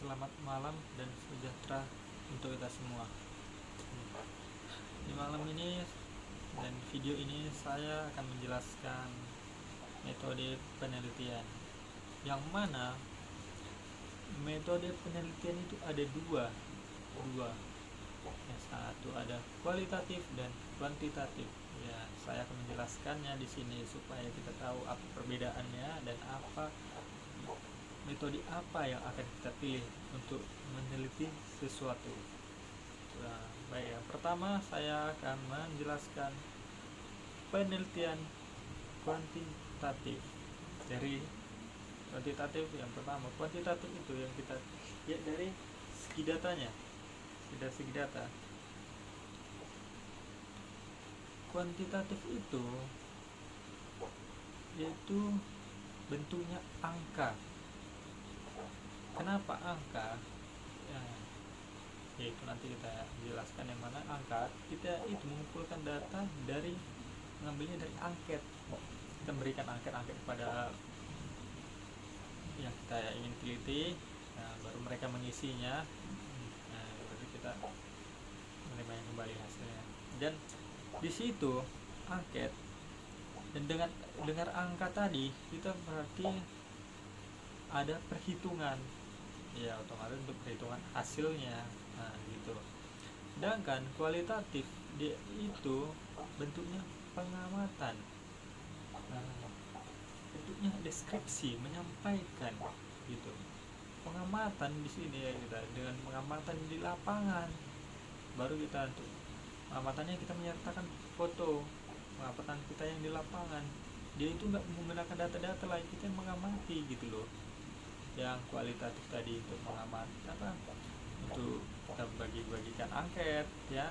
selamat malam dan sejahtera untuk kita semua. Di malam ini dan video ini saya akan menjelaskan metode penelitian, yang mana metode penelitian itu ada dua. Yang satu ada kualitatif dan kuantitatif. Ya, saya akan menjelaskannya di sini supaya kita tahu apa perbedaannya dan metode apa yang akan kita pilih untuk meneliti sesuatu. Nah, baik, yang pertama saya akan menjelaskan penelitian kuantitatif. Dari kuantitatif yang pertama, kuantitatif itu yang kita lihat dari segi datanya, dari segi data. Kuantitatif itu yaitu bentuknya angka. Kenapa angka? Ya, yaitu nanti kita jelaskan yang mana angka. Kita itu mengumpulkan data dari mengambilnya dari angket. Kita memberikan angket-angket kepada yang kita ingin teliti, nah, baru mereka mengisinya. Nah, baru kita menerima yang kembali hasilnya. Dan di situ angket dan dengan dengar angka tadi kita berarti ada perhitungan, ya otomatis untuk perhitungan hasilnya. Nah gitu. Sedangkan kualitatif dia itu bentuknya pengamatan. Nah, bentuknya deskripsi, menyampaikan gitu. Pengamatan di sini ya, kita dengan pengamatan di lapangan, baru kita untuk pengamatannya kita menyertakan foto pengamatan kita yang di lapangan. Dia itu nggak menggunakan data-data lain, kita yang mengamati gitu loh. Yang kualitatif tadi untuk mengamati apa, untuk kita bagikan angket ya,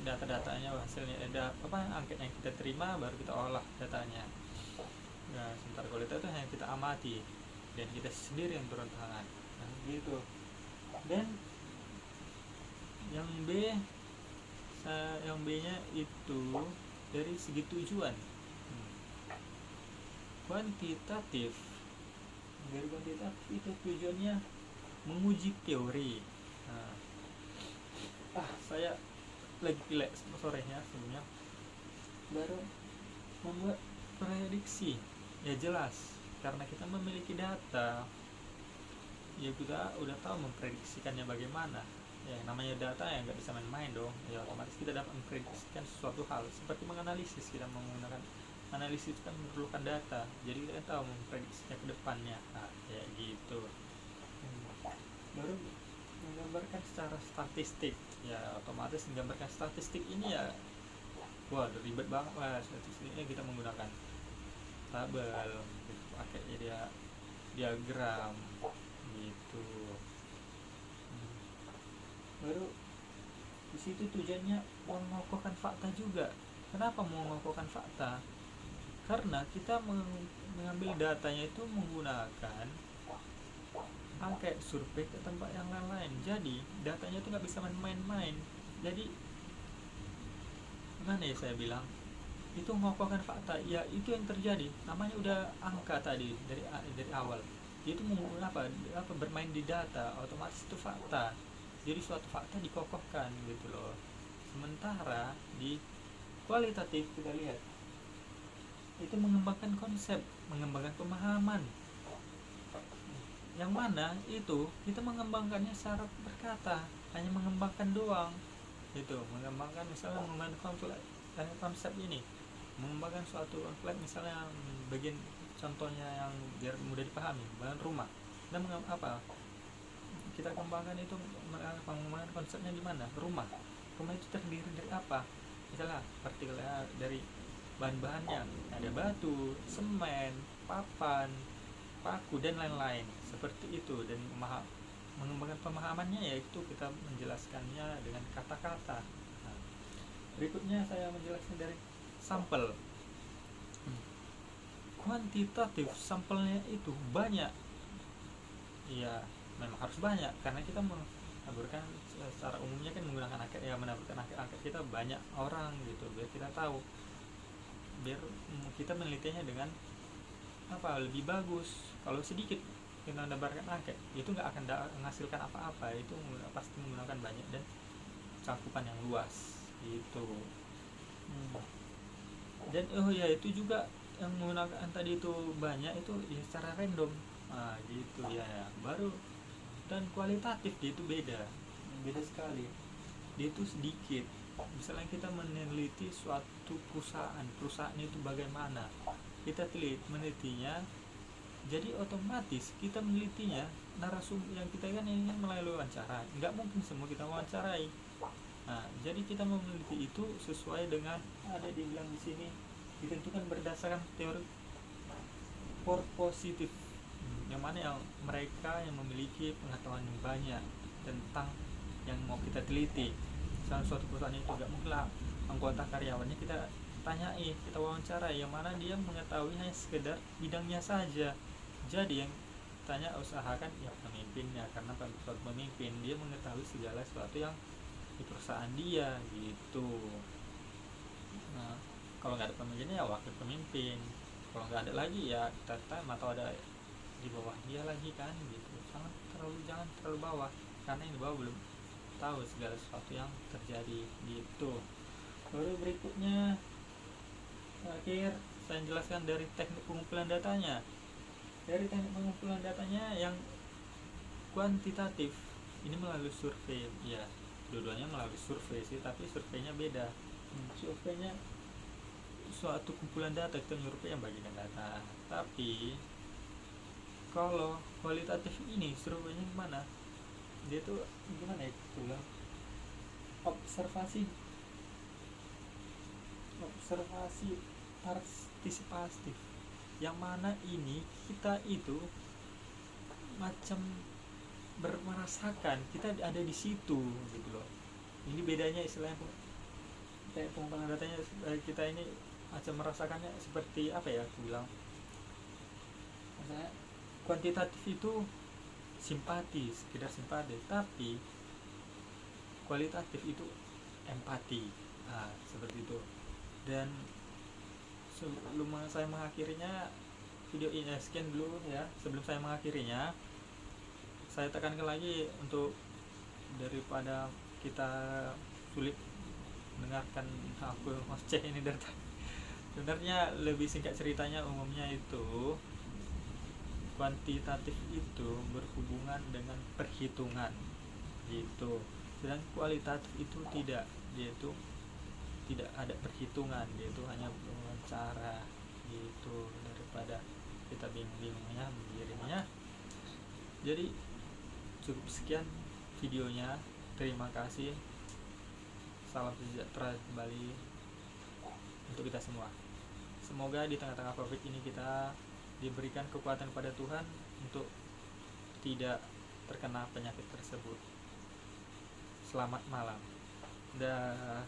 data-datanya hasilnya ada apa, angket yang kita terima baru kita olah datanya. Nah, sementara kualitatif itu hanya kita amati dan kita sendiri yang turun tangan. Nah gitu. Dan yang B nya itu dari segi tujuan. Kuantitatif, dari kuantitatif itu tujuannya menguji teori. Saya lagi pilek sorenya sebenarnya baru membuat prediksi. Ya jelas, karena kita memiliki data, ya kita udah tahu memprediksikannya bagaimana. Ya namanya data ya nggak bisa main-main dong. Ya otomatis kita dapat memprediksikan sesuatu hal. Seperti menganalisis, kita menggunakan analisis kan memerlukan data, jadi kita tahu memprediksinya ke depannya. Nah ya gitu. Baru menggambarkan secara statistik. Ya otomatis menggambarkan statistik ini ya wah ribet banget lah. Statistiknya kita menggunakan tabel gitu, pakai dia diagram gitu. Baru di situ tujuannya mengokohkan fakta juga. Kenapa mengokohkan fakta? Karena kita mengambil datanya itu menggunakan angket, survei ke tempat yang lain-lain. Jadi datanya itu nggak bisa main-main. Jadi mana ya saya bilang itu mengokohkan fakta. Ya itu yang terjadi. Namanya udah angka tadi dari awal. Itu menggunakan apa bermain di data, otomatis itu fakta. Jadi suatu fakta dikokohkan gitu loh. Sementara di kualitatif kita lihat itu mengembangkan konsep, mengembangkan pemahaman, yang mana itu kita mengembangkannya secara berkata, hanya mengembangkan doang itu, mengembangkan misalnya mengembangkan konsep ini, mengembangkan suatu konsep misalnya bagian contohnya yang biar mudah dipahami, bangun rumah. Dan apa kita kembangkan itu, pengembangan konsepnya di mana? Rumah itu terdiri dari apa? Misalnya partikelnya dari bahan-bahannya ada batu, semen, papan, paku dan lain-lain seperti itu. Dan mengembangkan pemahamannya yaitu kita menjelaskannya dengan kata-kata. Nah, berikutnya saya menjelaskan dari sampel. Kuantitatif, sampelnya itu banyak. Iya, memang harus banyak karena kita menaburkan secara umumnya kan menggunakan angket, ya menaburkan angket kita banyak orang gitu, biar kita tahu, biar kita menelitinya dengan apa lebih bagus. Kalau sedikit kita mendebarkan angket itu nggak akan menghasilkan apa-apa, itu pasti menggunakan banyak dan cakupan yang luas gitu. Dan oh ya itu juga yang menggunakan tadi itu banyak itu ya secara random, nah gitu ya, baru. Dan kualitatif dia itu beda sekali, dia itu sedikit. Misalnya kita meneliti suatu perusahaan itu bagaimana, kita menelitinya, jadi otomatis kita menelitinya narasumber yang kita kan ini melalui wawancara, nggak mungkin semua kita wawancarai. Nah, jadi kita meneliti itu sesuai dengan ada dibilang di sini ditentukan berdasarkan teori positif, yang mana yang mereka yang memiliki pengetahuan yang banyak tentang yang mau kita teliti. Misalnya suatu perusahaan itu nggak mungkin lah anggota karyawannya kita tanyai, kita wawancara yang mana dia mengetahui hanya sekedar bidangnya saja. Jadi yang tanya usahakan ya pemimpinnya, karena pada suatu pemimpin dia mengetahui segala sesuatu yang di perusahaan dia gitu. Nah, kalau nggak ada pemimpinnya ya wakil pemimpin, kalau nggak ada lagi ya kita atau ada di bawah dia lagi kan gitu. Jangan terlalu bawah, karena yang di bawah belum tahu segala sesuatu yang terjadi gitu. Lalu berikutnya terakhir saya jelaskan dari teknik pengumpulan datanya. Dari teknik pengumpulan datanya yang kuantitatif ini melalui survei, ya dua-duanya melalui survei sih, tapi surveinya beda. Surveinya suatu kumpulan data, kita survei yang bagian data. Tapi kalau kualitatif ini surveinya gimana? Dia tuh gimana ya, bilang observasi partisipatif, yang mana ini kita itu macam merasakan kita ada di situ gitu loh. Ini bedanya istilahnya pengumpulan datanya, kita ini macam merasakannya seperti apa ya aku bilang, misalnya kuantitatif itu simpati, sekedar simpati, tapi kualitatif itu empati, nah seperti itu. Dan sebelum saya mengakhirinya video ini, sekian dulu ya. Sebelum saya mengakhirinya, saya tekankan lagi untuk daripada kita sulit mendengarkan aku ngoceh ini dari tadi. Sebenarnya lebih singkat ceritanya, umumnya itu kuantitatif itu berhubungan dengan perhitungan gitu, sedang kualitatif itu tidak, yaitu tidak ada perhitungan, yaitu hanya wawancara gitu, daripada kita bingung-bingungnya mengirimnya. Jadi cukup sekian videonya, terima kasih, salam sejahtera kembali untuk kita semua. Semoga di tengah-tengah COVID ini kita diberikan kekuatan pada Tuhan untuk tidak terkena penyakit tersebut. Selamat malam. Dah.